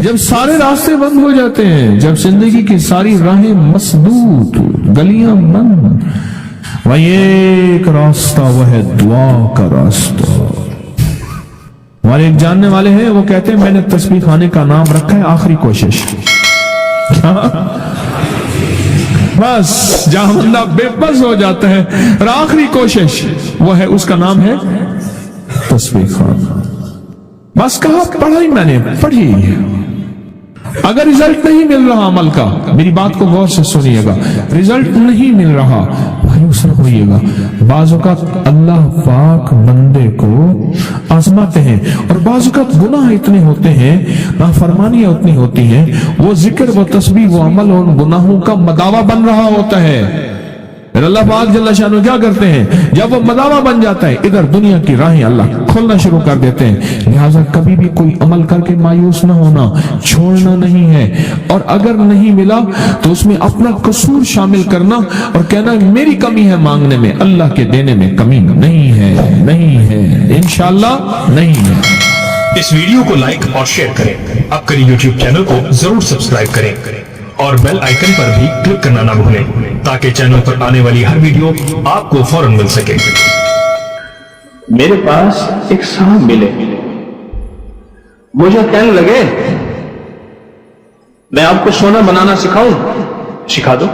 جب سارے راستے بند ہو جاتے ہیں، جب زندگی کی ساری راہیں مسدود، گلیاں بند، وہی ایک راستہ، وہ ہے دعا کا راستہ۔ ہمارے ایک جاننے والے ہیں، وہ کہتے ہیں میں نے تسبیح خانے کا نام رکھا ہے آخری کوشش۔ بس جہاں بندہ بے بس ہو جاتا ہے، اور آخری کوشش وہ ہے، اس کا نام ہے تسبیح خانہ۔ بس کہا پڑھائی میں نے پڑھی، اگر رزلٹ نہیں مل رہا عمل کا، میری بات کو غور سے سنیے گا، رزلٹ نہیں مل رہا، مایوس نہ ہوئیے گا۔ بعض اوقات اللہ پاک بندے کو آزماتے ہیں، اور بعض اوقات گناہ اتنے ہوتے ہیں، نافرمانیاں اتنی ہوتی ہیں، وہ ذکر، وہ تسبیح، وہ عمل ان گناہوں کا مداوع بن رہا ہوتا ہے۔ پھر اللہ پاک جل شانہ کیا کرتے ہیں، جب وہ مداوع بن جاتا ہے، ادھر دنیا کی راہیں اللہ کھولنا شروع کر دیتے ہیں۔ لہٰذا کبھی بھی کوئی عمل کر کے مایوس نہ ہونا، چھوڑنا نہیں ہے، اور اگر نہیں ملا تو اس میں اپنا قصور شامل کرنا اور کہنا میری کمی ہے مانگنے میں، اللہ کے دینے میں کمی نہیں ہے، نہیں ہے، انشاءاللہ نہیں ہے۔ اس ویڈیو کو لائک اور شیئر کریں، اپنے یوٹیوب چینل کو ضرور سبسکرائب کریں اور بیل آئیکن پر بھی کلک کرنا نہ بھولیں تاکہ چینل پر آنے والی ہر ویڈیو آپ کو فوراً مل سکے۔ میرے پاس ایک صاحب ملے، مجھے کہنے لگے میں آپ کو سونا بنانا سکھاؤں؟ سکھا دو۔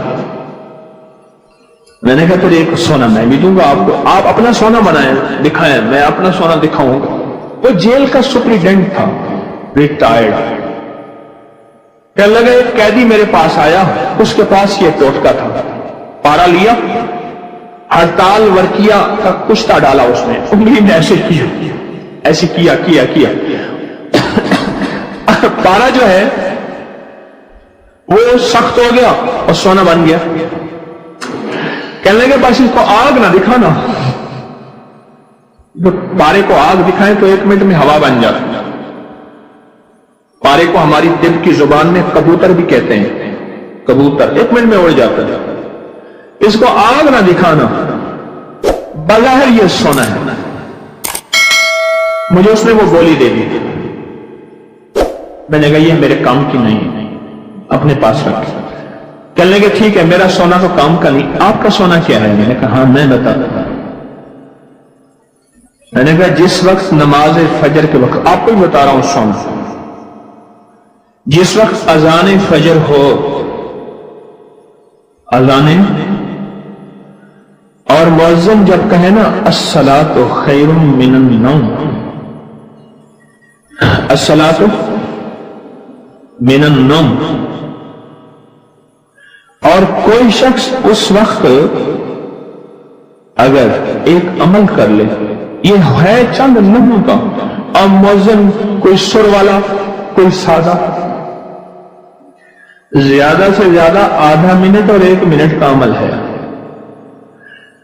میں نے کہا تو ایک سونا میں بھی دوں گا آپ کو، آپ اپنا سونا بنائیں، دکھائیں، میں اپنا سونا دکھاؤں گا۔ وہ جیل کا سپریڈنٹ تھا، ریٹائرڈ۔ کہنے لگے ایک قیدی میرے پاس آیا، اس کے پاس یہ ٹوٹکا تھا، پارا لیا، ہڑتال ورکیا کا کشتا ڈالا اس نے، انگلی نے ایسے کیا، ایسے کیا کیا کیا، پارا جو ہے وہ سخت ہو گیا اور سونا بن گیا۔ کہنے لگے بس اس کو آگ نہ دکھانا، پارے کو آگ دکھائیں تو 1 منٹ میں ہوا بن جاتی۔ پارے کو ہماری دل کی زبان میں کبوتر بھی کہتے ہیں، کبوتر 1 منٹ میں اڑ جاتا ہے۔ اس کو آگ نہ دکھانا، بظاہر یہ سونا ہے۔ مجھے اس نے وہ گولی دے دی، میں نے کہا یہ میرے کام کی نہیں، اپنے پاس رکھ۔ کہنے لگے ٹھیک ہے، میرا سونا تو کام کا نہیں، آپ کا سونا کیا ہے؟ میں نے کہا ہاں میں بتاتا۔ میں نے کہا جس وقت نماز فجر کے وقت، آپ کو ہی بتا رہا ہوں سونا، جس وقت اذان فجر ہو، اذان، اور مؤذن جب کہے نا الصلاۃ خیر من النوم، الصلاۃ من النوم، اور کوئی شخص اس وقت اگر ایک عمل کر لے، یہ ہے چند لمحوں کا، اور مؤذن کوئی سر والا، کوئی سادہ، زیادہ سے زیادہ آدھا منٹ اور 1 منٹ کا عمل ہے۔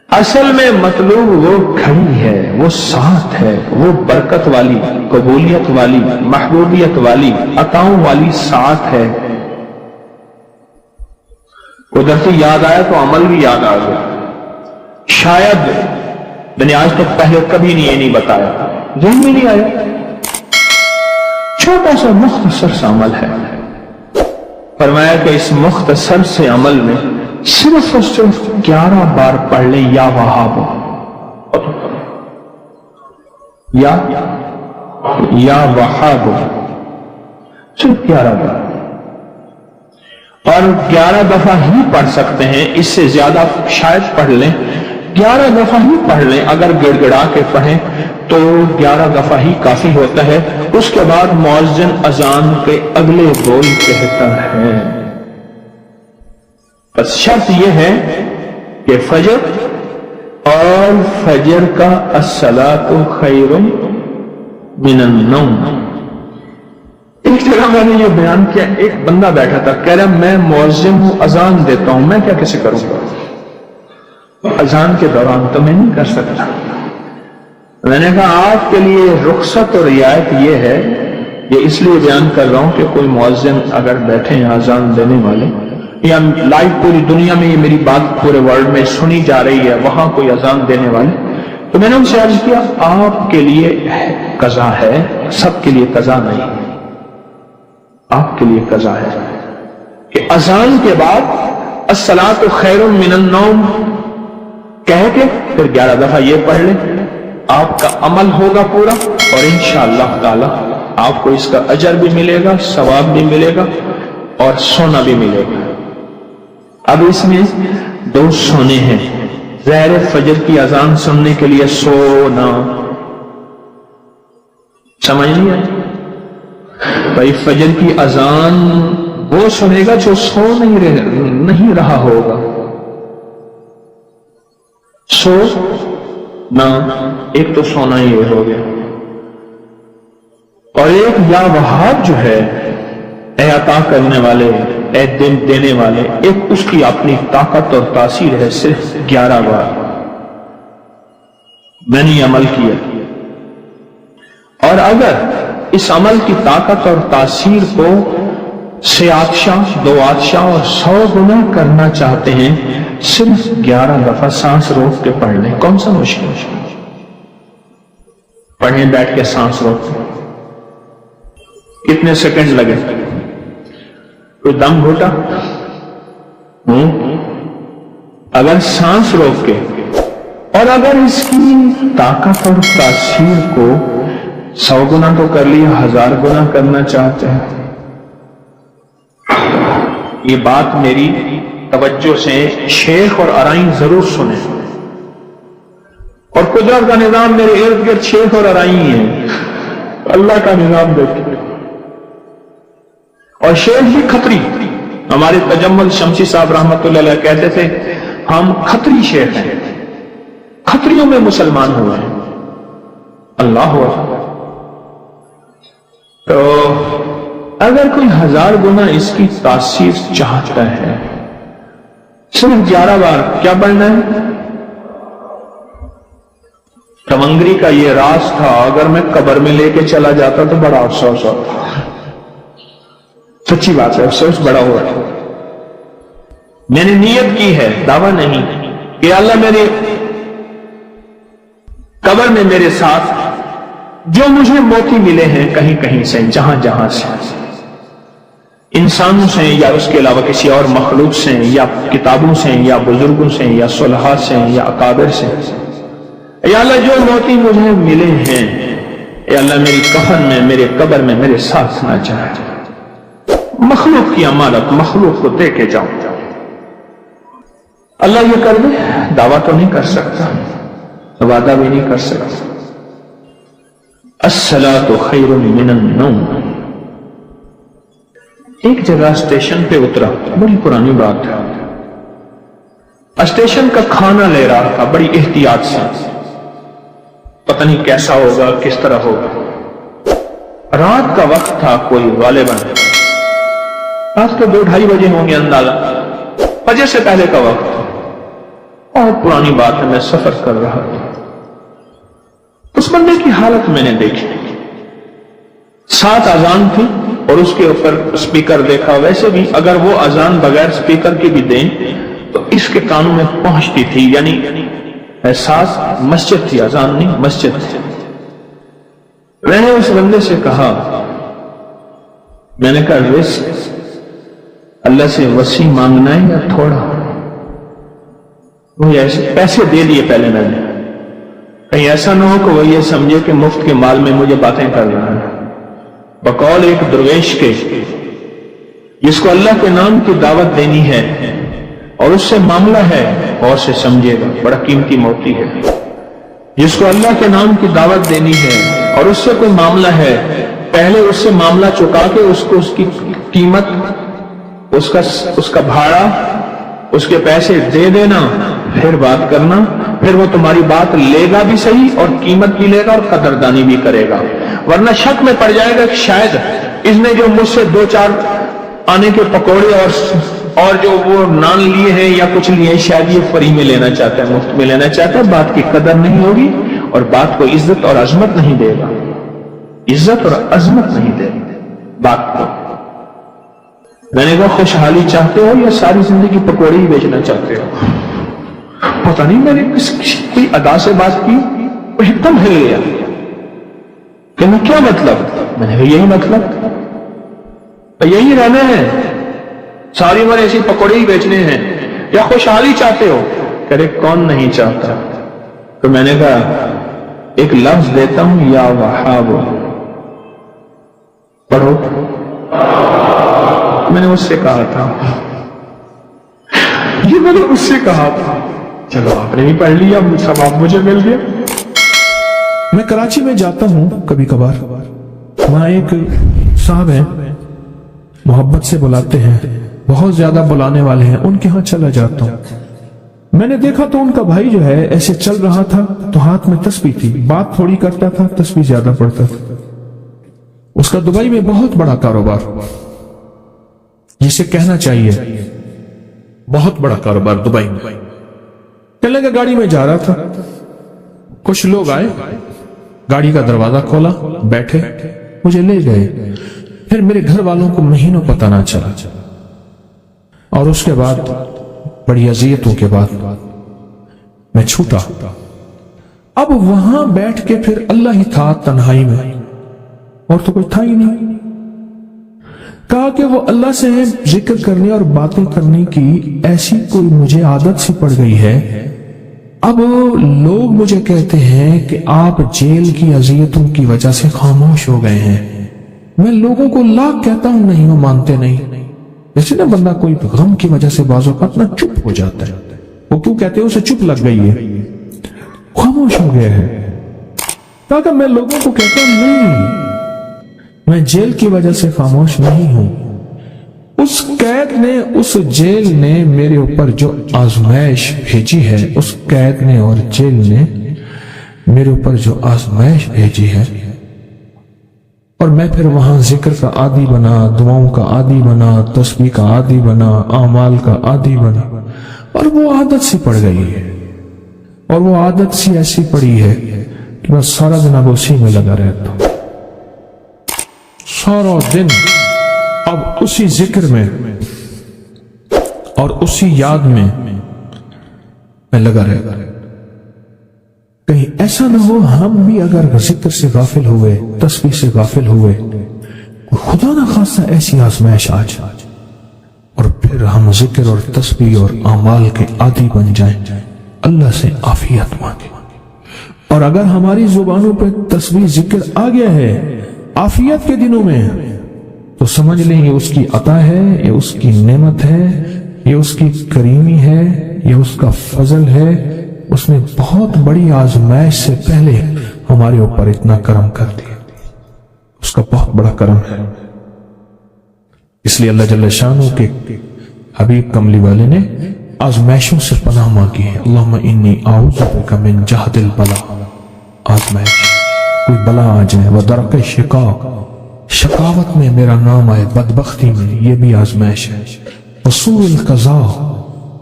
اصل میں مطلوب وہ گھڑی ہے، وہ ساتھ ہے، وہ برکت والی، قبولیت والی، محبوبیت والی، عطاؤں والی ساتھ ہے۔ قدرتی یاد آیا تو عمل بھی یاد آ گیا۔ شاید میں نے آج تک پہلے کبھی یہ نہیں بتایا، ذہن میں نہیں آیا، چھوٹا سا مختصر سا عمل ہے۔ فرمایا کہ اس مختصر سے عمل میں صرف اور صرف 11 بار پڑھ لیں یا وہاب، یا وہاب، صرف 11 بار، اور 11 دفعہ ہی پڑھ سکتے ہیں، اس سے زیادہ شاید پڑھ لیں، 11 دفعہ ہی پڑھ لیں، اگر گڑ گڑا کے پڑھیں تو 11 دفعہ ہی کافی ہوتا ہے۔ اس کے بعد مؤذن اذان کے اگلے بول کہتا ہے۔ بس شرط یہ ہے کہ فجر اور فجر کا الصلاۃ خیر من النوم۔ ایک جگہ میں نے یہ بیان کیا، ایک بندہ بیٹھا تھا، کہہ رہا میں مؤذن ہوں، اذان دیتا ہوں، میں کیا کیسے کروں گا؟ اذان کے دوران تو میں نہیں کر سکتا۔ میں نے کہا آپ کے لیے رخصت اور رعایت یہ ہے، یہ اس لیے بیان کر رہا ہوں کہ کوئی مؤذن اگر بیٹھے ہیں اذان دینے والے، یا لائیو پوری دنیا میں یہ میری بات پورے ورلڈ میں سنی جا رہی ہے، وہاں کوئی اذان دینے والے، تو میں نے ان سے عرض کیا آپ کے لیے قضا ہے، سب کے لیے قضا نہیں۔ آپ کے لیے قضا ہے کہ اذان کے بعد الصلاۃ خیر من النوم کہہ کے پھر 11 دفعہ یہ پڑھ لیں، آپ کا عمل ہوگا پورا، اور انشاءاللہ تعالی آپ کو اس کا اجر بھی ملے گا، ثواب بھی ملے گا، اور سونا بھی ملے گا۔ اب اس میں 2 سونے ہیں۔ ظہر فجر کی اذان سننے کے لیے سونا، سمجھ نہیں آئی؟ بھائی فجر کی اذان وہ سنے گا جو سو نہیں رہا ہوگا۔ سو نہ، ایک تو سونا ہی ہو گیا، اور ایک یا وہاب جو ہے، اے عطا کرنے والے، اے دن دینے والے، ایک اس کی اپنی طاقت اور تاثیر ہے، صرف 11 بار میں نے عمل کیا، اور اگر اس عمل کی طاقت اور تاثیر کو سے آتشاں 2 آتشاں اور 100 گنا کرنا چاہتے ہیں، صرف 11 دفعہ سانس روک کے پڑھ لیں۔ کون سا مشکل ہے؟ پڑھیں بیٹھ کے سانس روک کے، کتنے سیکنڈ لگے؟ کوئی دم گھوٹا؟ اگر سانس روک کے، اور اگر اس کی طاقت اور تاثیر کو 100 گنا تو کر لیا، 1000 گنا کرنا چاہتے ہیں، یہ بات میری توجہ سے شیخ اور ارائیں ضرور سنیں، اور قدرت کا نظام میرے ارد گرد شیخ اور ارائیں ہیں، اللہ کا نظام دیکھیں۔ اور شیخ بھی کھتری، ہمارے تجمل شمسی صاحب رحمت اللہ علیہ کہتے تھے ہم کھتری شیخ ہیں، کھتریوں میں مسلمان ہوئے ہیں۔ اللہ اکبر۔ تو اگر کوئی 1000 گنا اس کی تاثیر چاہتا ہے، صرف 11 بار کیا پڑھنا ہے؟ کمنگری کا یہ راز تھا، اگر میں قبر میں لے کے چلا جاتا تو بڑا افسوس ہوتا، سچی بات ہے، افسوس بڑا ہوا ہے۔ میں نے نیت کی ہے، دعویٰ نہیں، کہ اللہ میرے قبر میں میرے ساتھ جو مجھے موتی ملے ہیں کہیں کہیں سے، جہاں جہاں سے، انسانوں سے یا اس کے علاوہ کسی اور مخلوق سے، یا کتابوں سے، یا بزرگوں سے، یا صلحاء سے، یا اکابر سے، یا اللہ جو موتی مجھے ملے ہیں، اے اللہ میری کفن میں، میرے قبر میں میرے ساتھ نہ جائے۔ مخلوق کی امانت مخلوق کو دے کے جاؤں، اللہ یہ کر دے، دعویٰ تو نہیں کر سکتا، وعدہ بھی نہیں کر سکتا۔ الصلاۃ خیر من النوم۔ ایک جگہ اسٹیشن پہ اترا، بڑی پرانی بات ہے، اسٹیشن کا کھانا لے رہا تھا بڑی احتیاط سے، پتہ نہیں کیسا ہوگا، کس طرح ہوگا۔ رات کا وقت تھا، کوئی غالباً رات کے 2-2:30 بجے ہوں گے اندازہ، فجر سے پہلے کا وقت تھا۔ بہت پرانی بات ہے، میں سفر کر رہا تھا، اس بندے کی حالت میں نے دیکھی، ساتھ اذان تھی اور اس کے اوپر اسپیکر دیکھا۔ ویسے بھی اگر وہ اذان بغیر اسپیکر کی بھی دیں تو اس کے کانوں میں پہنچتی تھی، یعنی احساس مسجد تھی، اذان نہیں، مسجد تھی۔ میں نے اس بندے سے کہا، میں نے کہا رزق اللہ سے وسیع مانگنا ہے یا تھوڑا؟ وہ ایسے پیسے دے دیے پہلے میں نے، کہیں ایسا نہ ہو کہ وہ یہ سمجھے کہ مفت کے مال میں مجھے باتیں کر رہا ہے۔ بقول ایک درویش کے، جس کو اللہ کے نام کی دعوت دینی ہے اور اس سے معاملہ ہے، اور سے سمجھے گا، بڑا قیمتی موتی ہے۔ جس کو اللہ کے نام کی دعوت دینی ہے اور اس سے کوئی معاملہ ہے، پہلے اس سے معاملہ چکا کے اس کو اس کی قیمت، اس کا بھاڑا، اس کے پیسے دے دینا، پھر بات کرنا، پھر وہ تمہاری بات لے گا بھی صحیح اور قیمت بھی لے گا اور قدردانی بھی کرے گا، ورنہ شک میں پڑ جائے گا کہ شاید اس نے جو مجھ سے 2-4 آنے کے پکوڑے اور جو وہ نان لیے ہیں یا کچھ لیے ہیں، شاید یہ فری میں لینا چاہتا ہے، مفت میں لینا چاہتا ہے، بات کی قدر نہیں ہوگی اور بات کو عزت اور عظمت نہیں دے گا، عزت اور عظمت نہیں دے گا بات کو۔ میں نے کہا خوشحالی چاہتے ہو یا ساری زندگی پکوڑے ہی بیچنا چاہتے ہو؟ پتہ نہیں میں نے کوئی ادا سے بات کی، وہ ایک دم ہل گیا، کہ میں کیا مطلب؟ میں نے کہا یہی مطلب، یہی رہنا ہے، ساری عمر ایسی پکوڑے ہی بیچنے ہیں، یا خوشحالی چاہتے ہو؟ کہہ رہے کون نہیں چاہتا؟ تو میں نے کہا ایک لفظ دیتا ہوں، یا وہاب، پڑھو۔ میں نے اس سے کہا تھا، یہ میں نے اس سے کہا تھا، چلو آپ نے بھی پڑھ لیا، ثواب مجھے مل گیا۔ میں کراچی میں جاتا ہوں کبھی کبھار، وہاں ایک صاحب ہیں، محبت سے بلاتے ہیں، بہت زیادہ بلانے والے ہیں، ان کے ہاں چلا جاتا ہوں۔ میں نے دیکھا تو ان کا بھائی جو ہے ایسے چل رہا تھا تو ہاتھ میں تسبیح تھی، بات تھوڑی کرتا تھا، تسبیح زیادہ پڑھتا تھا۔ اس کا دبئی میں بہت بڑا کاروبار، جسے کہنا چاہیے بہت بڑا کاروبار دبئی میں۔ چلنے کا گاڑی میں جا رہا تھا، کچھ لوگ آئے، گاڑی کا دروازہ کھولا، بیٹھے، مجھے لے گئے۔ پھر میرے گھر والوں کو مہینوں پتہ نہ چلا، اور اس کے بعد بڑی اذیتوں کے بعد میں چھوٹا۔ اب وہاں بیٹھ کے پھر اللہ ہی تھا تنہائی میں، اور تو کوئی تھا ہی نہیں۔ کہا کہ وہ اللہ سے ذکر کرنے اور باتیں کرنے کی ایسی کوئی مجھے عادت سی پڑ گئی ہے، اب لوگ مجھے کہتے ہیں کہ آپ جیل کی اذیتوں کی وجہ سے خاموش ہو گئے ہیں۔ میں لوگوں کو لاکھ کہتا ہوں، نہیں وہ مانتے نہیں۔ جیسے نا بندہ کوئی غم کی وجہ سے بعض اوقات نہ چپ ہو جاتا ہے، وہ کیوں کہتے ہیں اسے چپ لگ گئی ہے، خاموش ہو گیا ہے۔ تاکہ میں لوگوں کو کہتا ہوں نہیں، میں جیل کی وجہ سے خاموش نہیں ہوں۔ اس قید نے، اس جیل نے میرے اوپر جو آزمائش بھیجی ہے، اس قید نے اور جیل نے میرے اوپر جو آزمائش بھیجی ہے، اور میں پھر وہاں ذکر کا عادی بنا، دعاؤں کا عادی بنا، تسبیح کا عادی بنا، اعمال کا عادی بنا، اور وہ عادت سی پڑ گئی ہے، اور وہ عادت سی ایسی پڑی ہے کہ میں سارا دن اب اسی میں لگا رہتا ہوں، سارا دن اب اسی ذکر میں اور اسی یاد میں لگا رہتا ہوں۔ کہیں ایسا نہ ہو ہم بھی اگر ذکر سے غافل ہوئے، تسبیح سے غافل ہوئے، خدا نہ خواستہ ایسی آزمائش آ جائے اور پھر ہم ذکر اور تسبیح اور اعمال کے عادی بن جائیں، اللہ سے عافیت مانگیں۔ اور اگر ہماری زبانوں پہ تسبیح ذکر آ گیا ہے عافیت کے دنوں میں، تو سمجھ لیں یہ اس کی عطا ہے، یہ اس کی نعمت ہے، یہ اس کی کریمی ہے، یہ اس کا فضل ہے۔ اس نے بہت بڑی آزمائش سے پہلے ہمارے اوپر اتنا کرم کر دیا، اس کا بہت بڑا کرم ہے۔ اس لیے اللہ جل شانہ کے حبیب کملی والے نے آزمائشوں سے پناہ مانگی ہے۔ اللہم انی اعوذ بک من جہد البلا، آزمائش، کوئی بلا آ جائے، ودرک الشقاء، شقاوت میں میرا نام آئے، بدبختی میں، یہ بھی آزمائش ہے۔ وسوء القضاء،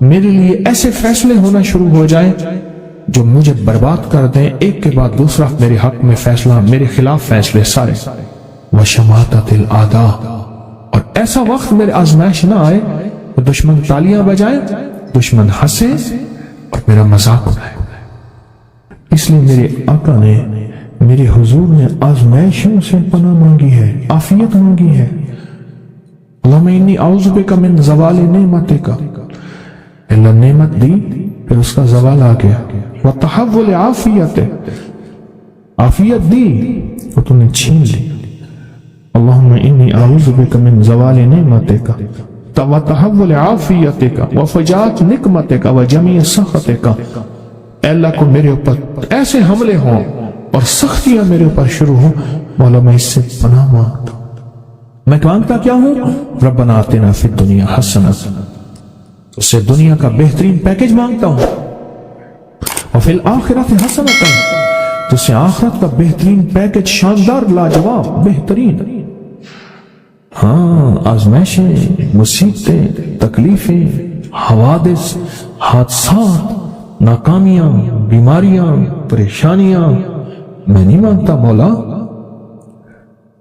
میرے لیے ایسے فیصلے ہونا شروع ہو جائیں جو مجھے برباد کر دیں، ایک کے بعد دوسرا میرے حق میں فیصلہ، میرے خلاف فیصلے سارے۔ وشماتۃ الاعداء، اور ایسا وقت میرے آزمائش نہ آئے تو دشمن تالیاں بجائے، دشمن ہنسے اور میرا مذاق اڑائے۔ اس لیے میرے آقا نے، میرے حضور نے آزمائشوں سے پناہ مانگی ہے، عافیت مانگی ہے۔ اللہم انی اعوذ بک من زوال نعمتک، اللہ نعمت دی پھر اس کا زوال آ گیا، وتحول عافیت، عافیت دی اور تم نے چھین لی۔ اللہم انی اعوذ بک من زوال نعمتک وتحول عافیتک وفجاءت نقمتک وجمیع سخطک، اے اللہ کو میرے اوپر ایسے حملے ہوں اور سختیاں میرے اوپر شروع ہوں، مولا میں اس سے پناہ مانگتا ہوں۔ میں مانگتا کیا ہوں؟ ربنا آتنا فی الدنیا حسنہ، اس سے دنیا کا بہترین پیکج مانگتا ہوں، اور فی الآخرۃ حسنۃ، تو اس سے آخرت کا بہترین پیکج، شاندار، لاجواب، بہترین۔ ہاں، آزمائشیں، مصیبتیں، تکلیفیں، حوادث، حادثات، ناکامیاں، بیماریاں، پریشانیاں میں نہیں مانگتا مولا۔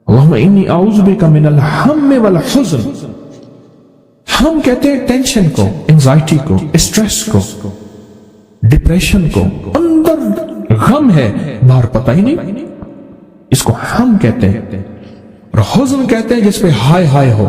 اللہم انی اعوذ بک من الہم والحزن، ہم کہتے ہیں ٹینشن کو، انزائٹی کو، اسٹریس کو، ڈپریشن کو، اندر غم ہے باہر پتہ ہی نہیں، اس کو ہم کہتے ہیں، اور حزن کہتے ہیں جس پہ ہائے ہائے ہو،